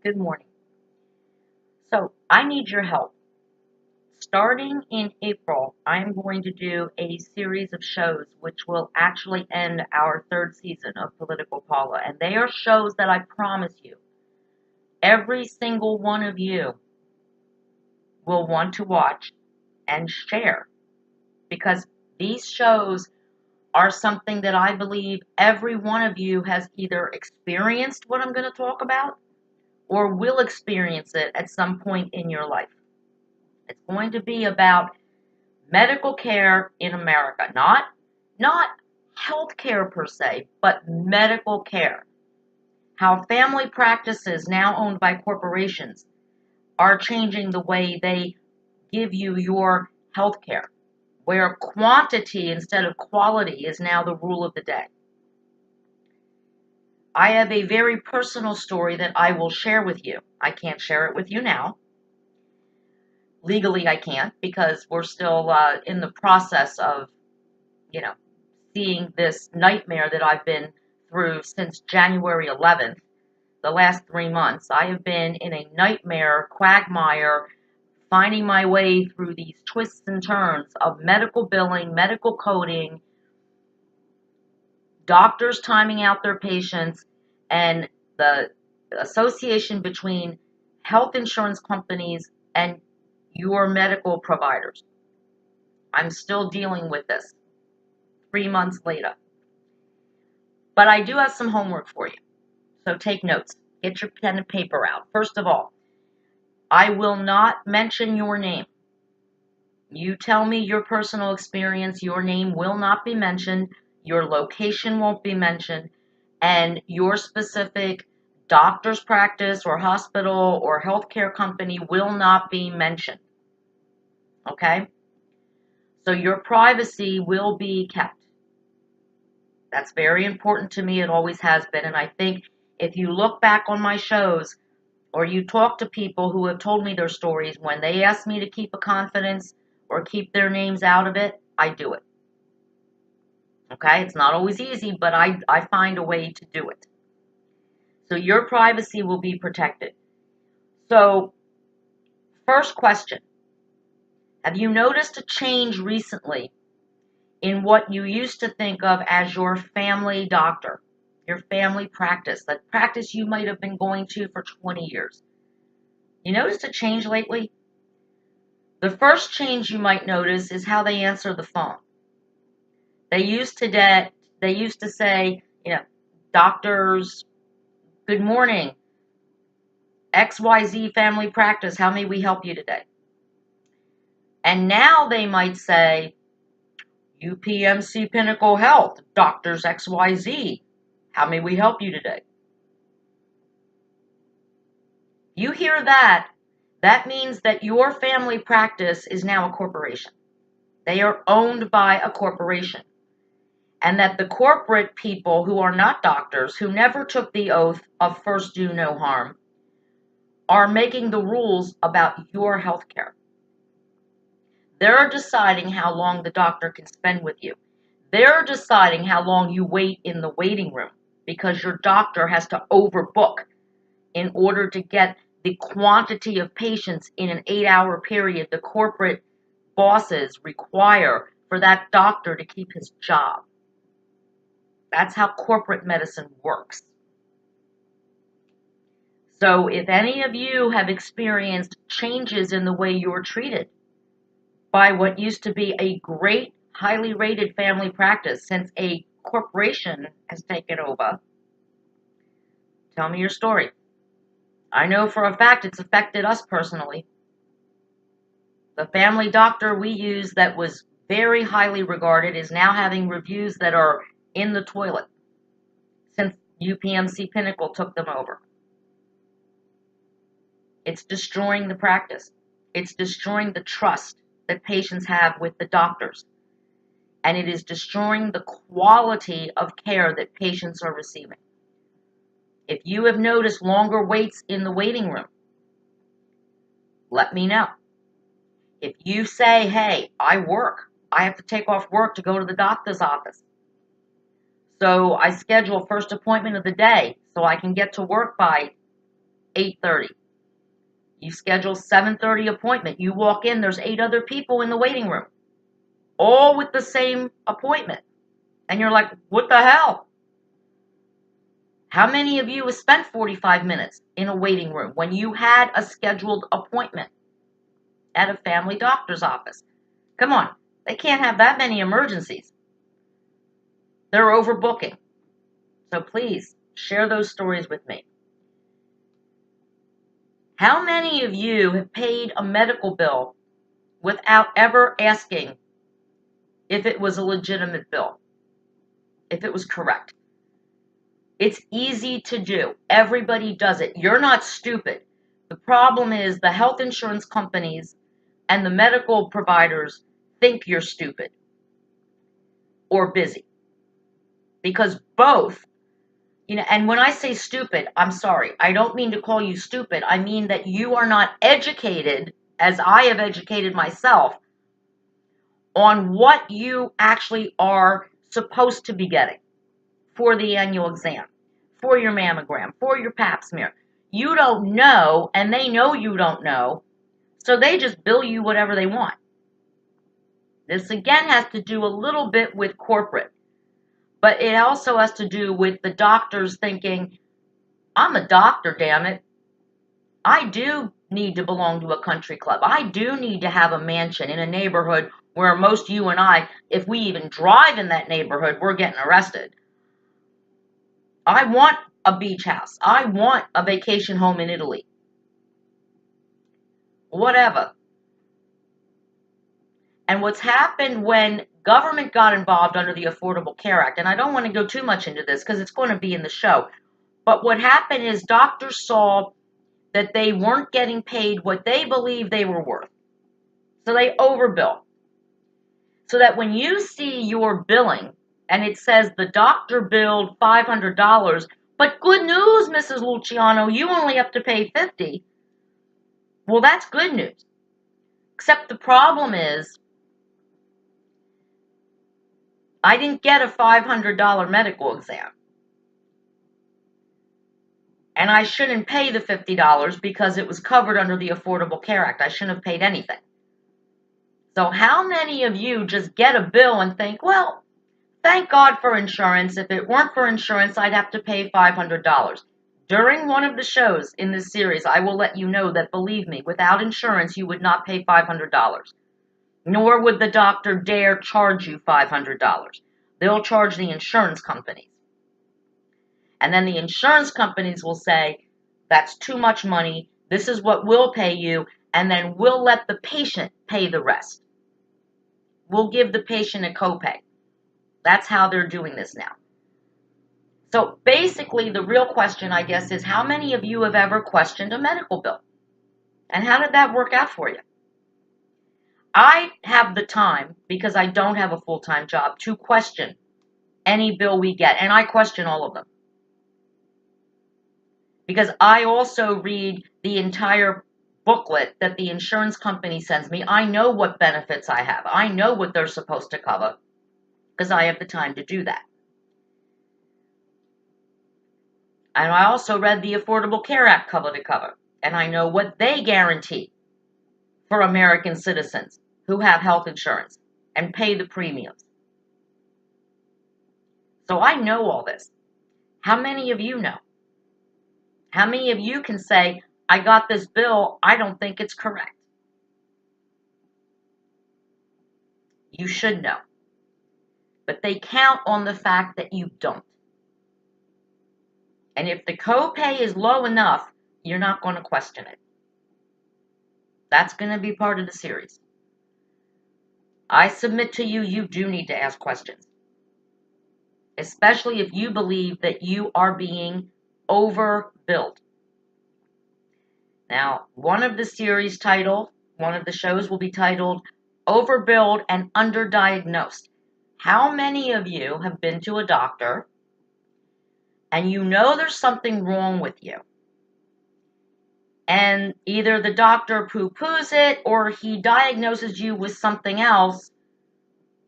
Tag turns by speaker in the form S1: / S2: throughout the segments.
S1: Good morning. So, I need your help. Starting in April, I'm going to do a series of shows which will actually end our third season of Political Paula. And they are shows that I promise you, every single one of you will want to watch and share. Because these shows are something that I believe every one of you has either experienced what I'm going to talk about or will experience it at some point in your life. It's going to be about medical care in America, not health care per se, but medical care. How family practices now owned by corporations are changing the way they give you your health care, where quantity instead of quality is now the rule of the day. I have a very personal story that I will share with you. I can't share it with you now. Legally, I can't because we're still in the process of, seeing this nightmare that I've been through since January 11th, the last 3 months. I have been in a nightmare quagmire, finding my way through these twists and turns of medical billing, medical coding, doctors timing out their patients, and the association between health insurance companies and your medical providers. I'm still dealing with this 3 months later. But I do have some homework for you. So take notes. Get your pen and paper out. First of all, I will not mention your name. You tell me your personal experience. Your name will not be mentioned. Your location won't be mentioned. And your specific doctor's practice or hospital or healthcare company will not be mentioned. Okay? So your privacy will be kept. That's very important to me. It always has been. And I think if you look back on my shows or you talk to people who have told me their stories, when they ask me to keep a confidence or keep their names out of it, I do it. Okay? It's not always easy, but I find a way to do it. So your privacy will be protected. So, first question. Have you noticed a change recently in what you used to think of as your family doctor, your family practice, that practice you might have been going to for 20 years? You noticed a change lately? The first change you might notice is how they answer the phone. They used to say, doctors, good morning, XYZ family practice, how may we help you today? And now they might say, UPMC Pinnacle Health, doctors XYZ, how may we help you today? You hear that, that means that your family practice is now a corporation. They are owned by a corporation. And that the corporate people who are not doctors, who never took the oath of first do no harm, are making the rules about your health care. They're deciding how long the doctor can spend with you. They're deciding how long you wait in the waiting room because your doctor has to overbook in order to get the quantity of patients in an 8-hour period the corporate bosses require for that doctor to keep his job. That's how corporate medicine works. So if any of you have experienced changes in the way you're treated by what used to be a great, highly rated family practice since a corporation has taken over, tell me your story. I know for a fact it's affected us personally. The family doctor we used that was very highly regarded is now having reviews that are in the toilet since UPMC Pinnacle took them over. It's destroying the practice. It's destroying the trust that patients have with the doctors. And it is destroying the quality of care that patients are receiving. If you have noticed longer waits in the waiting room, let me know. If you say, hey, I work, I have to take off work to go to the doctor's office. So I schedule first appointment of the day so I can get to work by 8:30. You schedule 7:30 appointment. You walk in, there's 8 other people in the waiting room, all with the same appointment. And you're like, what the hell? How many of you have spent 45 minutes in a waiting room when you had a scheduled appointment at a family doctor's office? Come on, they can't have that many emergencies. They're overbooking. So please share those stories with me. How many of you have paid a medical bill without ever asking if it was a legitimate bill, if it was correct? It's easy to do. Everybody does it. You're not stupid. The problem is the health insurance companies and the medical providers think you're stupid or busy. Because both, and when I say stupid, I'm sorry. I don't mean to call you stupid. I mean that you are not educated, as I have educated myself, on what you actually are supposed to be getting for the annual exam, for your mammogram, for your pap smear. You don't know, and they know you don't know, so they just bill you whatever they want. This again has to do a little bit with corporate, but it also has to do with the doctors thinking, I'm a doctor, damn it. I do need to belong to a country club. I do need to have a mansion in a neighborhood where most you and I, if we even drive in that neighborhood, we're getting arrested. I want a beach house. I want a vacation home in Italy. Whatever. And what's happened when government got involved under the Affordable Care Act, and I don't want to go too much into this because it's going to be in the show, but what happened is doctors saw that they weren't getting paid what they believed they were worth. So they overbill. So that when you see your billing and it says the doctor billed $500, but good news, Mrs. Luciano, you only have to pay $50. Well, that's good news. Except the problem is, I didn't get a $500 medical exam. And I shouldn't pay the $50 because it was covered under the Affordable Care Act. I shouldn't have paid anything. So how many of you just get a bill and think, well, thank God for insurance. If it weren't for insurance, I'd have to pay $500. During one of the shows in this series, I will let you know that, believe me, without insurance, you would not pay $500. Nor would the doctor dare charge you $500. They'll charge the insurance companies. And then the insurance companies will say, that's too much money, this is what we'll pay you, and then we'll let the patient pay the rest. We'll give the patient a copay. That's how they're doing this now. So basically, the real question, I guess, is how many of you have ever questioned a medical bill? And how did that work out for you? I have the time, because I don't have a full-time job, to question any bill we get, and I question all of them. Because I also read the entire booklet that the insurance company sends me. I know what benefits I have. I know what they're supposed to cover, because I have the time to do that. And I also read the Affordable Care Act cover to cover, and I know what they guarantee for American citizens who have health insurance and pay the premiums. So I know all this. How many of you know? How many of you can say, I got this bill, I don't think it's correct? You should know. But they count on the fact that you don't. And if the copay is low enough, you're not going to question it. That's going to be part of the series. I submit to you, you do need to ask questions. Especially if you believe that you are being overbilled. Now, one of the series title, one of the shows will be titled Overbilled and Underdiagnosed. How many of you have been to a doctor and you know there's something wrong with you? And either the doctor poo-poos it or he diagnoses you with something else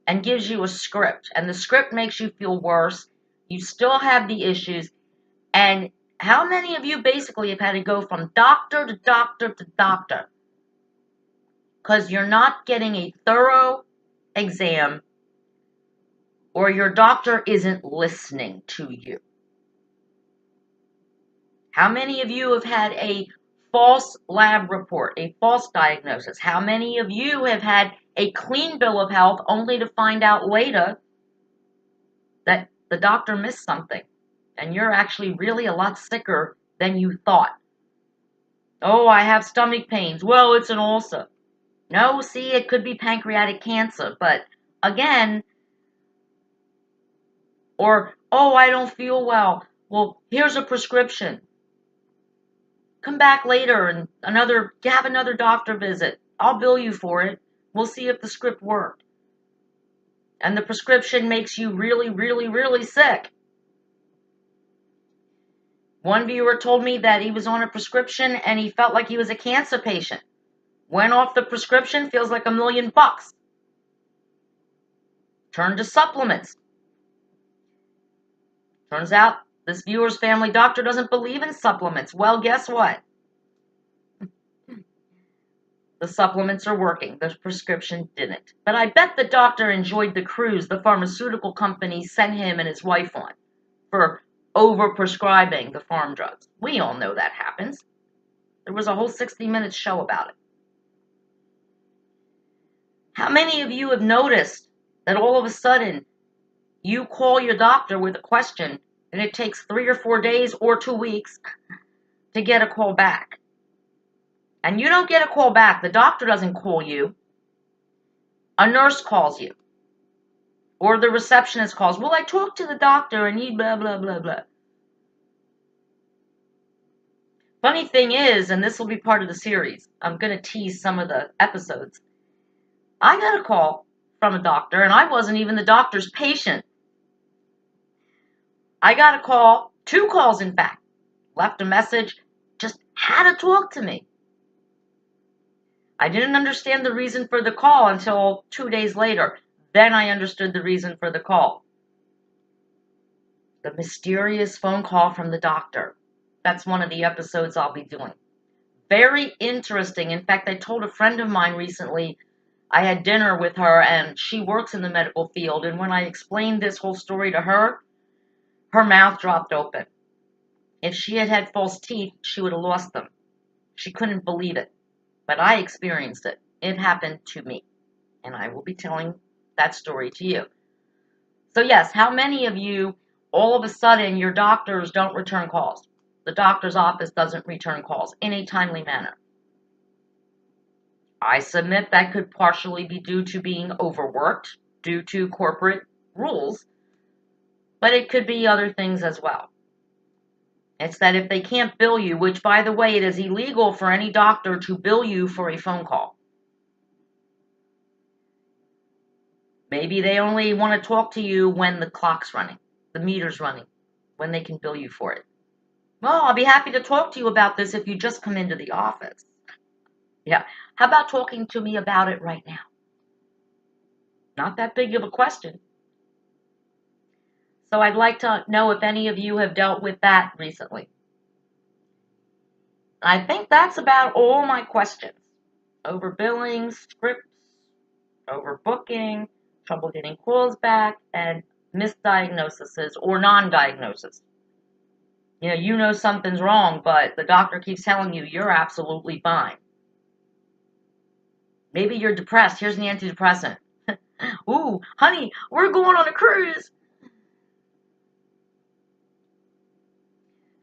S1: and gives you a script. And the script makes you feel worse. You still have the issues. And How many of you basically have had to go from doctor to doctor to doctor because you're not getting a thorough exam or your doctor isn't listening to you? How many of you have had a false lab report, a false diagnosis? How many of you have had a clean bill of health only to find out later that the doctor missed something and you're actually really a lot sicker than you thought? Oh, I have stomach pains. Well, it's an ulcer. No, see, it could be pancreatic cancer, but again, or, oh, I don't feel well. Well, here's a prescription. Come back later and have another doctor visit. I'll bill you for it. We'll see if the script worked. And the prescription makes you really, really, really sick. One viewer told me that he was on a prescription and he felt like he was a cancer patient. Went off the prescription, feels like $1 million. Turned to supplements. Turns out this viewer's family doctor doesn't believe in supplements. Well, guess what? The supplements are working. The prescription didn't. But I bet the doctor enjoyed the cruise the pharmaceutical company sent him and his wife on for overprescribing the farm drugs. We all know that happens. There was a whole 60-minute show about it. How many of you have noticed that all of a sudden you call your doctor with a question and it takes 3 or 4 days or 2 weeks to get a call back? And you don't get a call back. The doctor doesn't call you. A nurse calls you. Or the receptionist calls. Well, I talked to the doctor and he blah, blah, blah, blah. Funny thing is, and this will be part of the series, I'm going to tease some of the episodes. I got a call from a doctor and I wasn't even the doctor's patient. I got a call, 2 calls in fact, left a message, just had to talk to me. I didn't understand the reason for the call until 2 days later. Then I understood the reason for the call. The mysterious phone call from the doctor. That's one of the episodes I'll be doing. Very interesting. In fact, I told a friend of mine recently, I had dinner with her and she works in the medical field. And when I explained this whole story to her, her mouth dropped open. If she had had false teeth, she would have lost them. She couldn't believe it. But I experienced it. It happened to me. And I will be telling that story to you. So yes, how many of you, all of a sudden, your doctors don't return calls? The doctor's office doesn't return calls in a timely manner. I submit that could partially be due to being overworked, due to corporate rules, but it could be other things as well. It's that if they can't bill you, which by the way, it is illegal for any doctor to bill you for a phone call. Maybe they only want to talk to you when the clock's running, the meter's running, when they can bill you for it. Well, I'll be happy to talk to you about this if you just come into the office. Yeah, how about talking to me about it right now? Not that big of a question. So I'd like to know if any of you have dealt with that recently. I think that's about all my questions. Overbilling, scripts, overbooking, trouble getting calls back, and misdiagnoses or non-diagnosis. You know something's wrong, but the doctor keeps telling you you're absolutely fine. Maybe you're depressed. Here's an antidepressant. Ooh, honey, we're going on a cruise.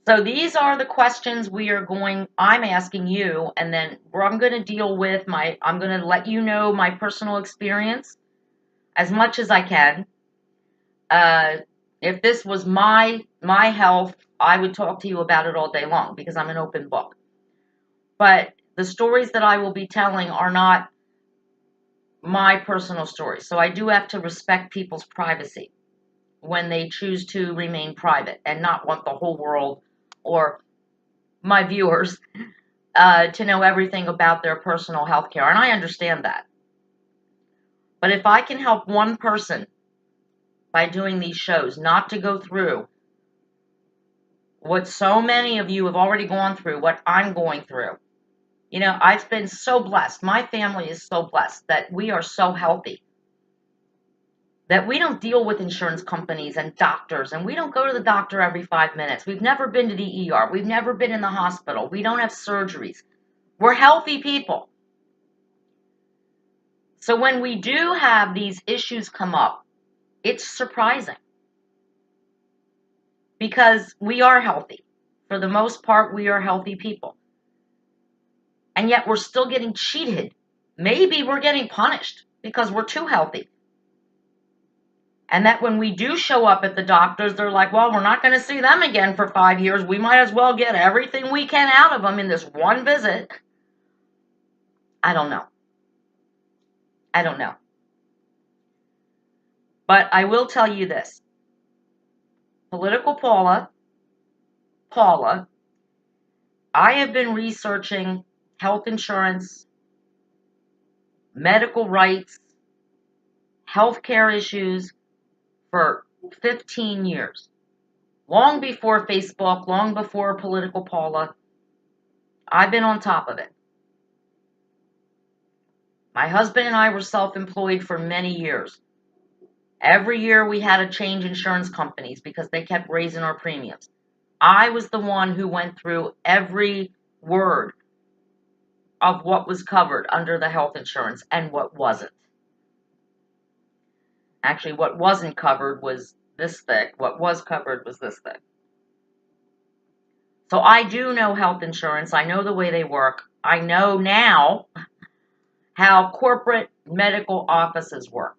S1: So these are the questions I'm asking you, and then I'm going to deal with I'm going to let you know my personal experience as much as I can. If this was my health, I would talk to you about it all day long because I'm an open book. But the stories that I will be telling are not my personal stories. So I do have to respect people's privacy when they choose to remain private and not want the whole world or my viewers to know everything about their personal health care. And I understand that. But if I can help one person by doing these shows not to go through what so many of you have already gone through, what I'm going through. You know, I've been so blessed. My family is so blessed that we are so healthy, that we don't deal with insurance companies and doctors, and we don't go to the doctor every 5 minutes. We've never been to the ER. We've never been in the hospital. We don't have surgeries. We're healthy people. So when we do have these issues come up, it's surprising because we are healthy. For the most part, we are healthy people. And yet we're still getting cheated. Maybe we're getting punished because we're too healthy. And that when we do show up at the doctors, they're like, well, we're not going to see them again for 5 years. We might as well get everything we can out of them in this one visit. I don't know. I don't know. But I will tell you this. Political Paula, I have been researching health insurance, medical rights, healthcare issues for 15 years. Long before Facebook, long before Political Paula, I've been on top of it. My husband and I were self-employed for many years. Every year we had to change insurance companies because they kept raising our premiums. I was the one who went through every word of what was covered under the health insurance and what wasn't. Actually, what wasn't covered was this thick. What was covered was this thick. So I do know health insurance. I know the way they work. I know now how corporate medical offices work.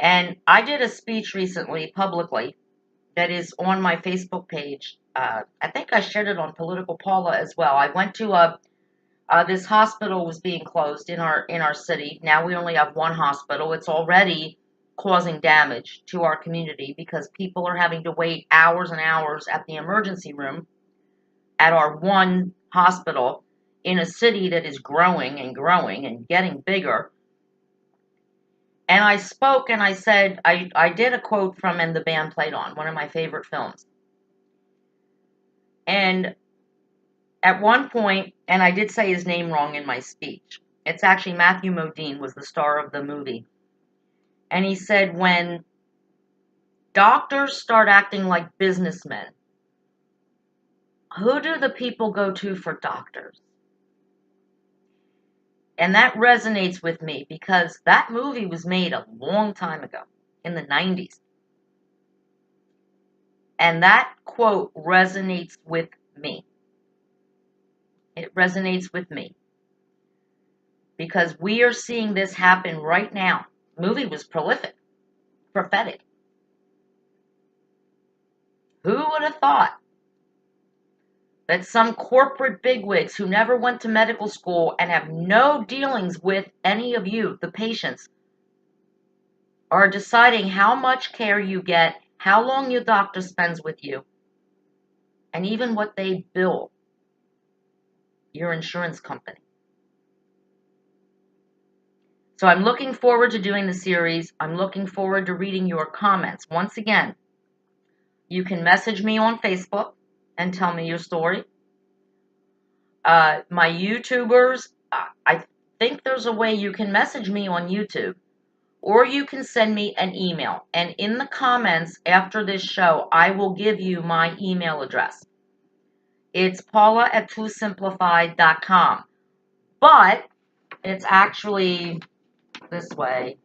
S1: And I did a speech recently publicly that is on my Facebook page. I think I shared it on Political Paula as well. I went to this hospital was being closed in our city. Now we only have one hospital. It's already causing damage to our community because people are having to wait hours and hours at the emergency room at our one hospital in a city that is growing and getting bigger. And I spoke and I said, I did a quote from And the Band Played On, one of my favorite films. And at one point, and I did say his name wrong in my speech, it's actually Matthew Modine was the star of the movie. And he said, when doctors start acting like businessmen, who do the people go to for doctors? And that resonates with me because that movie was made a long time ago, in the 90s. And that quote resonates with me. It resonates with me. Because we are seeing this happen right now. The movie was prolific, prophetic. Who would have thought that some corporate bigwigs who never went to medical school and have no dealings with any of you, the patients, are deciding how much care you get, how long your doctor spends with you, and even what they bill your insurance company. So I'm looking forward to doing the series. I'm looking forward to reading your comments. Once again, you can message me on Facebook and tell me your story. My YouTubers, I think there's a way you can message me on YouTube, or you can send me an email. And in the comments after this show, I will give you my email address. It's paula@toosimplified.com. But it's actually this way.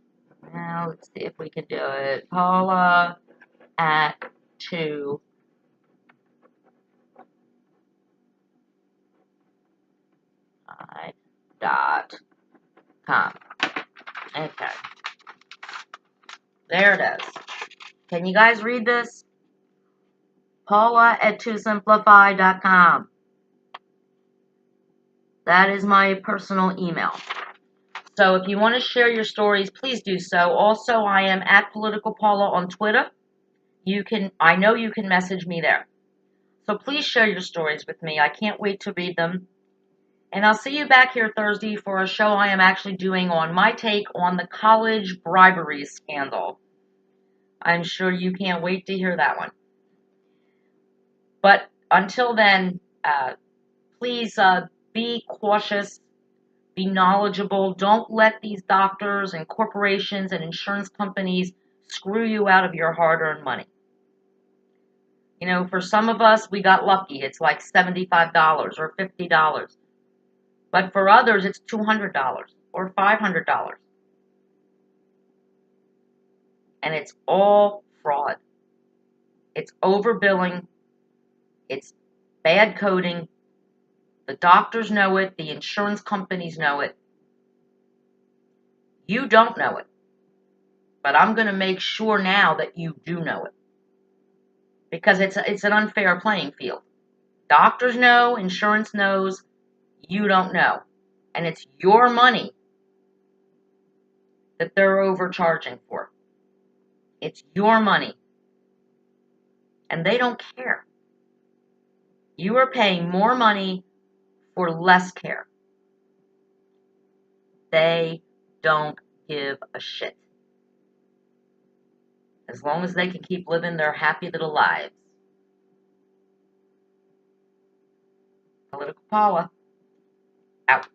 S1: Now, let's see if we can do it. Paula@toosimplified.com. Okay. There it is. Can you guys read this? Paula@toosimplified.com. That is my personal email. So if you want to share your stories, please do so. Also, I am at Political Paula on Twitter. I know you can message me there. So please share your stories with me. I can't wait to read them. And I'll see you back here Thursday for a show I am actually doing on my take on the college bribery scandal. I'm sure you can't wait to hear that one. But until then, please be cautious, be knowledgeable. Don't let these doctors and corporations and insurance companies screw you out of your hard-earned money. You know, for some of us, we got lucky. It's like $75 or $50. But for others, it's $200 or $500. And it's all fraud. It's overbilling. It's bad coding. The doctors know it. The insurance companies know it. You don't know it. But I'm going to make sure now that you do know it. Because it's an unfair playing field. Doctors know, insurance knows, you don't know. And it's your money that they're overcharging for. It's your money. And they don't care. You are paying more money for less care. They don't give a shit. As long as they can keep living their happy little lives. Political Paula, out.